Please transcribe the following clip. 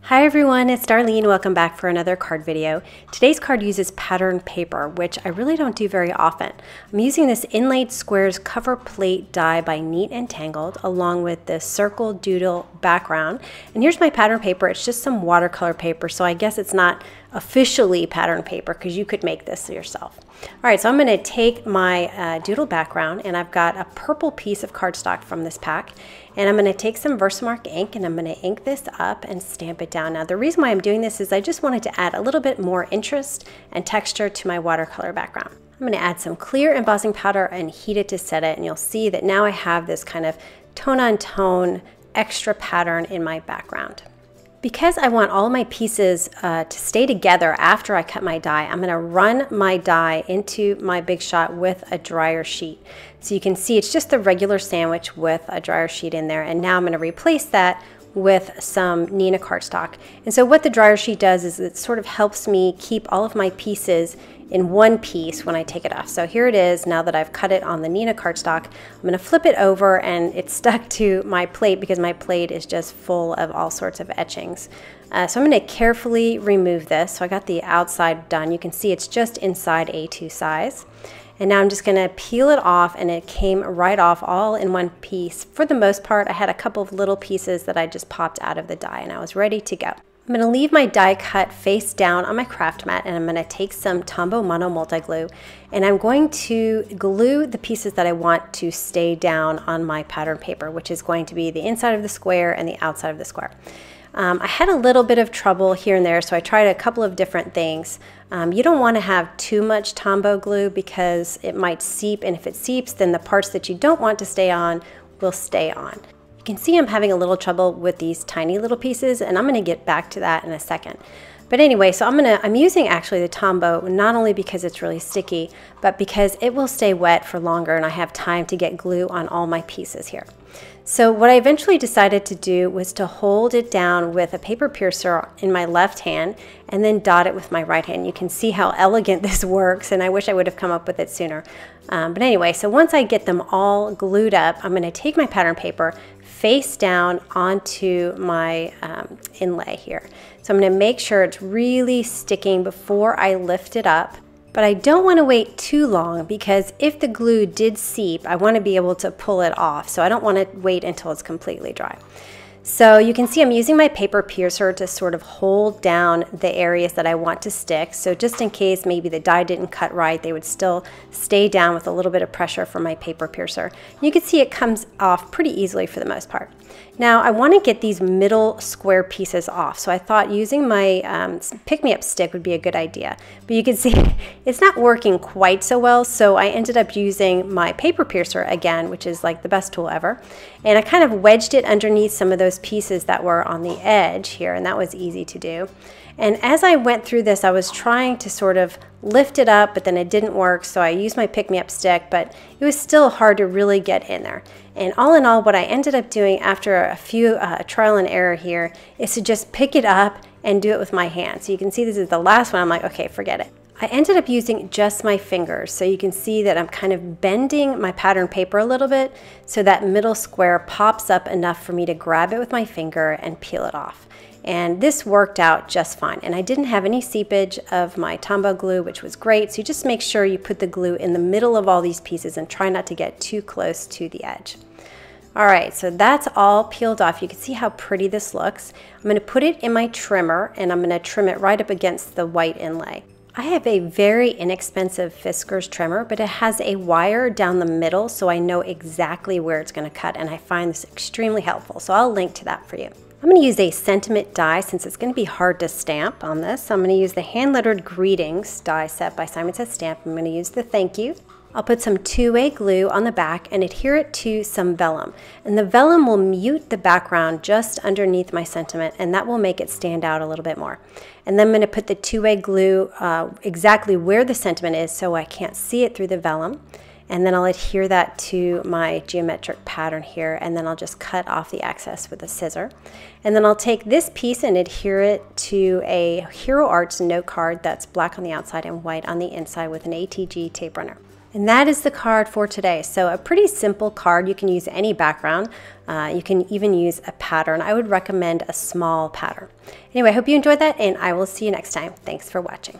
Hi everyone, it's Darlene. Welcome back for another card video. Today's card uses pattern paper, which I really don't do very often. I'm using this Inlaid Squares cover plate die by Neat and Tangled, along with the circle doodle background. And here's my pattern paper. It's just some watercolor paper, so I guess it's not officially pattern paper because you could make this yourself. All right, so I'm going to take my doodle background, and I've got a purple piece of cardstock from this pack, and I'm going to take some Versamark ink and I'm going to ink this up and stamp it down. Now the reason why I'm doing this is I just wanted to add a little bit more interest and texture to my watercolor background. I'm going to add some clear embossing powder and heat it to set it, and you'll see that now I have this kind of tone-on-tone extra pattern in my background. Because I want all my pieces to stay together after I cut my die, I'm going to run my die into my Big Shot with a dryer sheet. So you can see it's just the regular sandwich with a dryer sheet in there, and now I'm going to replace that with some Neenah cardstock. And so what the dryer sheet does is it sort of helps me keep all of my pieces in one piece when I take it off. So here it is now that I've cut it on the Neenah cardstock. I'm going to flip it over, and it's stuck to my plate because my plate is just full of all sorts of etchings. So I'm going to carefully remove this. So I got the outside done. You can see it's just inside A2 size. And now I'm just going to peel it off, and it came right off all in one piece. For the most part, I had a couple of little pieces that I just popped out of the die, and I was ready to go. I'm going to leave my die cut face down on my craft mat, and I'm going to take some Tombow Mono multi-glue, and I'm going to glue the pieces that I want to stay down on my pattern paper, which is going to be the inside of the square and the outside of the square. I had a little bit of trouble here and there, so I tried a couple of different things. You don't want to have too much Tombow glue because it might seep, and if it seeps, then the parts that you don't want to stay on will stay on. You can see I'm having a little trouble with these tiny little pieces, and I'm going to get back to that in a second. But anyway, so I'm using actually the Tombow not only because it's really sticky, but because it will stay wet for longer and I have time to get glue on all my pieces here. So what I eventually decided to do was to hold it down with a paper piercer in my left hand and then dot it with my right hand. You can see how elegant this works, and I wish I would have come up with it sooner. But anyway, so once I get them all glued up, I'm going to take my pattern paper face down onto my inlay here. So I'm going to make sure it's really sticking before I lift it up. But I don't want to wait too long because if the glue did seep, I want to be able to pull it off. So I don't want to wait until it's completely dry. So you can see I'm using my paper piercer to sort of hold down the areas that I want to stick. So just in case maybe the die didn't cut right, they would still stay down with a little bit of pressure from my paper piercer. You can see it comes off pretty easily for the most part. Now I want to get these middle square pieces off, so I thought using my pick-me-up stick would be a good idea. But you can see it's not working quite so well, so I ended up using my paper piercer again, which is like the best tool ever. And I kind of wedged it underneath some of those pieces that were on the edge here, and that was easy to do. And as I went through this, I was trying to sort of lift it up, but then it didn't work, so I used my pick-me-up stick, but it was still hard to really get in there. And all in all, what I ended up doing after a few trial and error here is to just pick it up and do it with my hand. So you can see this is the last one. I'm like, okay, forget it. I ended up using just my fingers, so you can see that I'm kind of bending my pattern paper a little bit so that middle square pops up enough for me to grab it with my finger and peel it off. And this worked out just fine. And I didn't have any seepage of my Tombow glue, which was great. So you just make sure you put the glue in the middle of all these pieces and try not to get too close to the edge. All right, so that's all peeled off. You can see how pretty this looks. I'm going to put it in my trimmer, and I'm going to trim it right up against the white inlay. I have a very inexpensive Fiskars trimmer, but it has a wire down the middle, so I know exactly where it's going to cut, and I find this extremely helpful. So I'll link to that for you. I'm going to use a sentiment die since it's going to be hard to stamp on this. So I'm going to use the hand-lettered greetings die set by Simon Says Stamp. I'm going to use the thank you. I'll put some two-way glue on the back and adhere it to some vellum. And the vellum will mute the background just underneath my sentiment, and that will make it stand out a little bit more. And then I'm going to put the two-way glue exactly where the sentiment is so I can't see it through the vellum. And then I'll adhere that to my geometric pattern here, and then I'll just cut off the excess with a scissor. And then I'll take this piece and adhere it to a Hero Arts note card that's black on the outside and white on the inside with an ATG tape runner. And that is the card for today. So a pretty simple card. You can use any background. You can even use a pattern. I would recommend a small pattern. Anyway, I hope you enjoyed that, and I will see you next time. Thanks for watching.